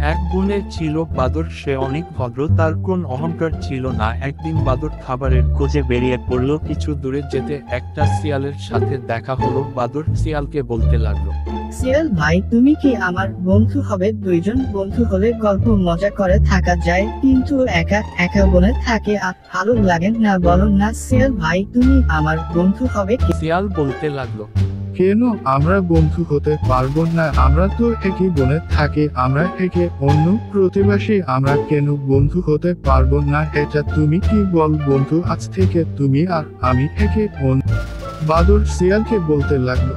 এক বনে ছিল বাদর, সে অনেক ভদ্র, তার কোন অহংকার ছিল না। একদিন বাদর খাবারের খোঁজে বেরিয়ে পড়ল। কিছু দূরে যেতে একটা শিয়ালের সাথে দেখা হলো। বাদর শিয়ালকে বলতে লাগলো, শিয়াল ভাই, তুমি কি আমার বন্ধু হবে? দুইজন বন্ধু হলে গল্প মজা করে থাকা যায়, কিন্তু একা একা বনে থাকে আর ভালো লাগে না, বলো না শিয়াল ভাই, তুমি আমার বন্ধু হবে কি? শিয়াল বলতে লাগলো, কেন আমরা বন্ধু হতে পারবো না? আমরা তো একই বনে থাকি, আমরা একে অন্য প্রতিবেশী, আমরা কেন বন্ধু হতে পারবো না? এটা তুমি কি বল বন্ধু, আজ থেকে তুমি আর আমি একে অন্য। বাদর শিয়ালকে বলতে লাগলো,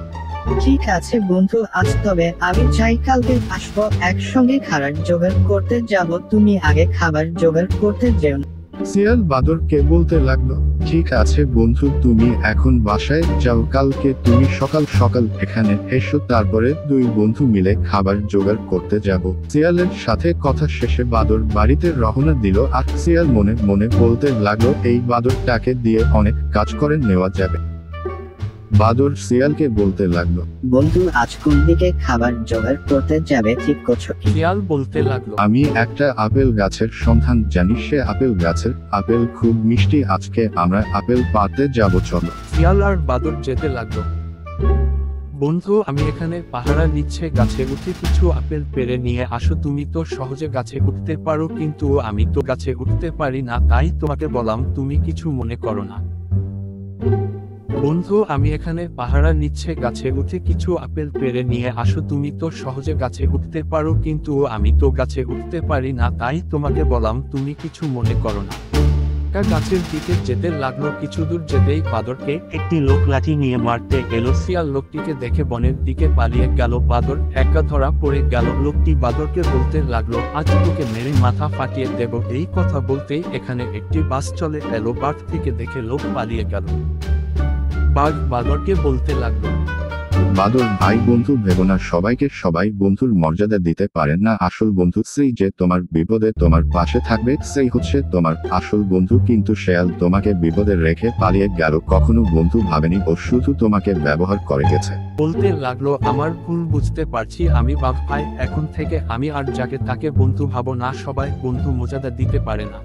ঠিক আছে বন্ধু, আজ তবে আমি চাই কালকে আসবো, একসঙ্গে খাবার জোগাড় করতে যাব, তুমি আগে খাবার জোগাড় করতে যেও না। শিয়াল বাদরকে বলতে লাগলো, ঠিক আছে বন্ধু, তুমি এখন বাসায় যাও, কালকে তুমি সকাল সকাল এখানে এসো, তারপরে দুই বন্ধু মিলে খাবার জোগাড় করতে যাব। শিয়ালের সাথে কথা শেষে বাদর বাড়িতে রওনা দিল। আর শিয়াল মনে মনে বলতে লাগলো, এই বাদরটাকে দিয়ে অনেক কাজ করে নেওয়া যাবে। বাদর শিয়ালকে বলতে লাগলো, বন্ধু আজ কোন দিকে খাবার জোগাড় করতে যাবে ঠিক করছো কি? শিয়াল বলতে লাগলো, আমি একটা আপেল গাছের সন্ধান জানি, সে আপেল গাছের আপেল খুব মিষ্টি, আজকে আমরা আপেল পাড়তে যাব, চলো। শিয়াল আর বাদর যেতে লাগলো। বন্ধু, আমি এখানে পাহারা নিচ্ছে, গাছে উঠে কিছু আপেল পেড়ে নিয়ে আসো। তুমি তো সহজে গাছে উঠতে পারো, কিন্তু আমি তো গাছে উঠতে পারি না, তাই তোমাকে বললাম, তুমি কিছু মনে করো না। বন্ধু, আমি এখানে পাহারা নিচ্ছে, গাছে উঠে কিছু আপেল পেড়ে নিয়ে আসো। তুমি তো সহজে গাছে উঠতে পারো, কিন্তু আমি তো গাছে উঠতে পারি না, তাই তোমাকে বললাম, তুমি কিছু মনে করো না। গাছের দিকে যেতে লাগলো। কিছু দূর যেতেই বাদরকে একটি লোক লাঠি নিয়ে মারতে এলো। শিয়াল লোকটিকে দেখে বনের দিকে পালিয়ে গেল। বাদর একা ধরা পড়ে গেল। লোকটি বাদরকে বলতে লাগলো, আজ তোকে মেরে মাথা ফাটিয়ে দেব। এই কথা বলতেই এখানে একটি বাস চলে এলো। বাঘ থেকে দেখে লোক পালিয়ে গেল। বাঘ বাদরকে বলতে লাগলো, বাদর ভাই, বন্ধু ভেবো না, সবাইকে সবাই বন্ধুর মর্যাদা দিতে পারে না। আসল বন্ধু সেই যে তোমার বিপদে তোমার পাশে থাকবে, সেই হচ্ছে তোমার আসল বন্ধু। কিন্তু শেয়াল তোমাকে বিপদে রেখে পালিয়ে গেল, কখনো বন্ধু ভাবেনি, ও শুধু তোমাকে ব্যবহার করে গেছে। বলতে লাগলো, আমার ভুল বুঝতে পারছি, আমি বাঘ ভাই, এখন থেকে আমি আর যাকে তাকে বন্ধু ভাবো না। সবাই বন্ধু মর্যাদা দিতে পারে না।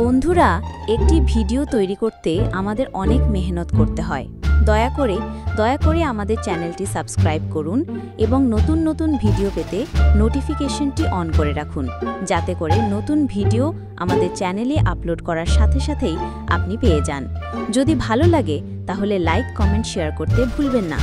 বন্ধুরা, একটি ভিডিও তৈরি করতে আমাদের অনেক মেহনত করতে হয়। দয়া করে আমাদের চ্যানেলটি সাবস্ক্রাইব করুন এবং নতুন নতুন ভিডিও পেতে নোটিফিকেশনটি অন করে রাখুন, যাতে করে নতুন ভিডিও আমাদের চ্যানেলে আপলোড করার সাথে সাথেই আপনি পেয়ে যান। যদি ভালো লাগে তাহলে লাইক, কমেন্ট, শেয়ার করতে ভুলবেন না।